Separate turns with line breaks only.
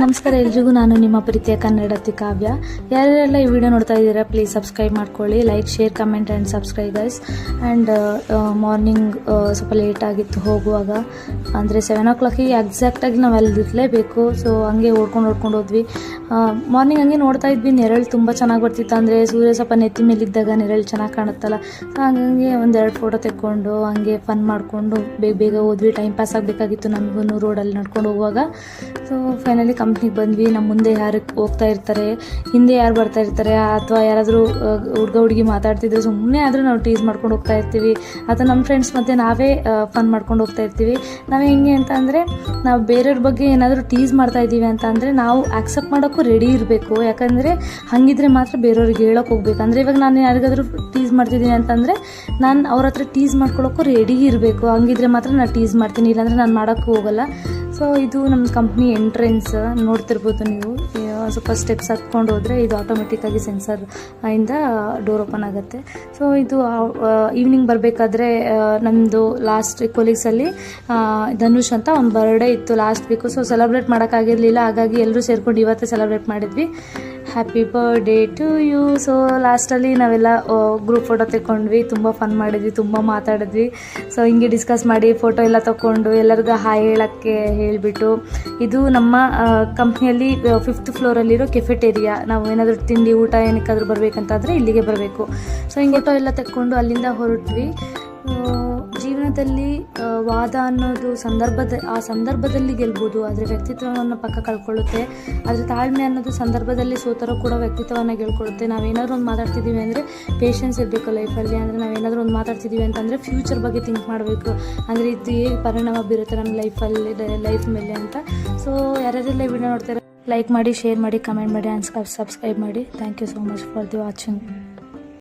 ನಮಸ್ಕಾರ ಎಲ್ರಿಗೂ, ನಾನು ನಿಮ್ಮ ಪ್ರೀತಿಯ ಕನ್ನಡತಿ ಕಾವ್ಯ. ಯಾರೆಲ್ಲ ಈ ವಿಡಿಯೋ ನೋಡ್ತಾ ಇದ್ದೀರಾ ಪ್ಲೀಸ್ ಸಬ್ಸ್ಕ್ರೈಬ್ ಮಾಡ್ಕೊಳ್ಳಿ. Like, share, comment and subscribe guys. And morning ಸ್ವಲ್ಪ ಲೇಟ್ ಆಗಿತ್ತು ಹೋಗುವಾಗ, ಅಂದರೆ 7 o'clock ಎಕ್ಸಾಕ್ಟಾಗಿ ನಾವು ಅಲ್ಲಿ ಇರಲೇಬೇಕು. ಸೊ ಹಂಗೆ ಓಡ್ಕೊಂಡು ಹೋದ್ವಿ. ಮಾರ್ನಿಂಗ್ ಹಂಗೆ ನೋಡ್ತಾ ಇದ್ವಿ, ನೆರಳು ತುಂಬ ಚೆನ್ನಾಗಿ ಬರ್ತಿತ್ತು. ಅಂದರೆ ಸೂರ್ಯ ಸ್ವಲ್ಪ ನೆತ್ತಿ ಮೇಲಿದ್ದಾಗ ನೆರಳು ಚೆನ್ನಾಗಿ ಕಾಣುತ್ತಲ್ಲ. ಸೊ ಹಂಗೆ ಒಂದೆರಡು ಫೋಟೋ ತೆಕ್ಕೊಂಡು ಹಂಗೆ ಫನ್ ಮಾಡಿಕೊಂಡು ಬೇಗ ಹೋದ್ವಿ. ಟೈಮ್ ಪಾಸ್ ಆಗಬೇಕಾಗಿತ್ತು ನಮಗೂ ರೋಡಲ್ಲಿ ನಡ್ಕೊಂಡು ಹೋಗುವಾಗ. ಸೊ ಫೈನಲಿ ಕಂಪ್ನಿಗೆ ಬಂದ್ವಿ. ನಮ್ಮ ಮುಂದೆ ಯಾರು ಹೋಗ್ತಾ ಇರ್ತಾರೆ, ಹಿಂದೆ ಯಾರು ಬರ್ತಾ ಇರ್ತಾರೆ, ಅಥವಾ ಯಾರಾದರೂ ಹುಡುಗಿ ಮಾತಾಡ್ತಿದ್ರು ಸುಮ್ಮನೆ ಆದರೂ ನಾವು ಟೀಸ್ ಮಾಡ್ಕೊಂಡು ಹೋಗ್ತಾ ಇರ್ತೀವಿ. ಅಥವಾ ನಮ್ಮ ಫ್ರೆಂಡ್ಸ್ ಮತ್ತು ನಾವೇ ಫನ್ ಮಾಡ್ಕೊಂಡು ಹೋಗ್ತಾ ಇರ್ತೀವಿ. ನಾವು ಹೆಂಗೆ ಅಂತ ಅಂದರೆ, ನಾವು ಬೇರೆಯವ್ರ ಬಗ್ಗೆ ಏನಾದರೂ ಟೀಸ್ ಮಾಡ್ತಾ ಇದ್ದೀವಿ ಅಂತ ಅಂದರೆ ನಾವು ಆಕ್ಸೆಪ್ಟ್ ಮಾಡೋಕ್ಕೂ ರೆಡಿ ಇರಬೇಕು. ಯಾಕಂದರೆ ಹಾಗಿದ್ರೆ ಮಾತ್ರ ಬೇರೆಯವ್ರಿಗೆ ಹೇಳೋಕೆ ಹೋಗ್ಬೇಕು. ಅಂದರೆ ಇವಾಗ ನಾನು ಯಾರಿಗಾದರೂ ಟೀಸ್ ಮಾಡ್ತಿದ್ದೀನಿ ಅಂತಂದರೆ ನಾನು ಅವ್ರ ಹತ್ರ ಟೀಸ್ ಮಾಡ್ಕೊಳ್ಳೋಕ್ಕೂ ರೆಡಿ ಇರಬೇಕು. ಹಂಗಿದ್ರೆ ಮಾತ್ರ ನಾನು ಟೀಸ್ ಮಾಡ್ತೀನಿ, ಇಲ್ಲಾಂದರೆ ನಾನು ಮಾಡೋಕ್ಕೂ ಹೋಗಲ್ಲ. ಸೊ ಇದು ನಮ್ಮ ಕಂಪ್ನಿ ಎಂಟ್ರೆನ್ಸ್ ನೋಡ್ತಿರ್ಬೋದು ನೀವು. ಸ್ವಲ್ಪ ಸ್ಟೆಪ್ಸ್ ಹತ್ಕೊಂಡು ಹೋದರೆ ಇದು ಆಟೋಮೆಟಿಕ್ಕಾಗಿ ಸೆನ್ಸರ್ ಇಂದ ಡೋರ್ ಓಪನ್ ಆಗುತ್ತೆ. ಸೊ ಇದು ಈವ್ನಿಂಗ್ ಬರಬೇಕಾದ್ರೆ ನಮ್ಮದು ಲಾಸ್ಟ್ ಕೊಲೀಗ್ಸಲ್ಲಿ ಧನುಷ್ ಅಂತ ಒಂದು ಬರ್ಡೇ ಇತ್ತು ಲಾಸ್ಟ್ ವೀಕು. ಸೊ ಸೆಲೆಬ್ರೇಟ್ ಮಾಡೋಕ್ಕಾಗಿರಲಿಲ್ಲ, ಹಾಗಾಗಿ ಎಲ್ಲರೂ ಸೇರ್ಕೊಂಡು ಇವತ್ತೇ ಸೆಲೆಬ್ರೇಟ್ ಮಾಡಿದ್ವಿ. Happy birthday to you. So ಲಾಸ್ಟಲ್ಲಿ ನಾವೆಲ್ಲ ಗ್ರೂಪ್ ಫೋಟೋ ತೆಕ್ಕೊಂಡ್ವಿ, ತುಂಬ ಫನ್ ಮಾಡಿದ್ವಿ, ತುಂಬ ಮಾತಾಡಿದ್ವಿ. ಸೊ ಹಿಂಗೆ ಡಿಸ್ಕಸ್ ಮಾಡಿ ಫೋಟೋ ಎಲ್ಲ ತೊಗೊಂಡು ಎಲ್ಲರಿಗೂ ಹಾಯ್ ಹೇಳೋಕ್ಕೆ ಹೇಳಿಬಿಟ್ಟು, ಇದು ನಮ್ಮ ಕಂಪ್ನಿಯಲ್ಲಿ 5th ಫ್ಲೋರಲ್ಲಿರೋ ಕೆಫೆಟೇರಿಯಾ. ನಾವು ಏನಾದರೂ ತಿಂಡಿ ಊಟ ಏನಕ್ಕಾದರೂ ಬರಬೇಕಂತಾದರೆ ಇಲ್ಲಿಗೆ ಬರಬೇಕು. ಸೊ ಹಿಂಗೆ ಫೋಟೋ ಎಲ್ಲ ತೆಕ್ಕೊಂಡು ಅಲ್ಲಿಂದ ಹೊರಟ್ವಿ. ಜೀವನದಲ್ಲಿ ವಾದ ಅನ್ನೋದು ಸಂದರ್ಭದಲ್ಲಿ ಗೆಲ್ಬೋದು, ಆದರೆ ವ್ಯಕ್ತಿತ್ವವನ್ನು ಪಕ್ಕ ಕಳ್ಕೊಳ್ಳುತ್ತೆ. ಆದರೆ ತಾಳ್ಮೆ ಅನ್ನೋದು ಸಂದರ್ಭದಲ್ಲಿ ಸೋತರೂ ಕೂಡ ವ್ಯಕ್ತಿತ್ವವನ್ನು ಗೆಳ್ಕೊಳ್ಳುತ್ತೆ. ನಾವೇನಾದರೂ ಒಂದು ಮಾತಾಡ್ತಿದ್ದೀವಿ ಅಂದರೆ ಪೇಷನ್ಸ್ ಇರಬೇಕು ಲೈಫಲ್ಲಿ. ಅಂದರೆ ನಾವೇನಾದರೂ ಒಂದು ಮಾತಾಡ್ತಿದ್ದೀವಿ ಅಂತಂದರೆ ಫ್ಯೂಚರ್ ಬಗ್ಗೆ ಥಿಂಕ್ ಮಾಡಬೇಕು. ಅಂದರೆ ಇದು ಹೇಗೆ ಪರಿಣಾಮ ಬೀರುತ್ತೆ ನಮ್ಮ ಲೈಫ್ ಮೇಲೆ ಅಂತ. ಸೊ ಯಾರ್ಯಾರೆಲ್ಲ ವಿಡಿಯೋ ನೋಡ್ತಾರೆ ಲೈಕ್ ಮಾಡಿ, ಶೇರ್ ಮಾಡಿ, ಕಮೆಂಟ್ ಮಾಡಿ ಆ್ಯಂಡ್ ಸಬ್ಸ್ಕ್ರೈಬ್ ಮಾಡಿ. Thank you so much for the watching.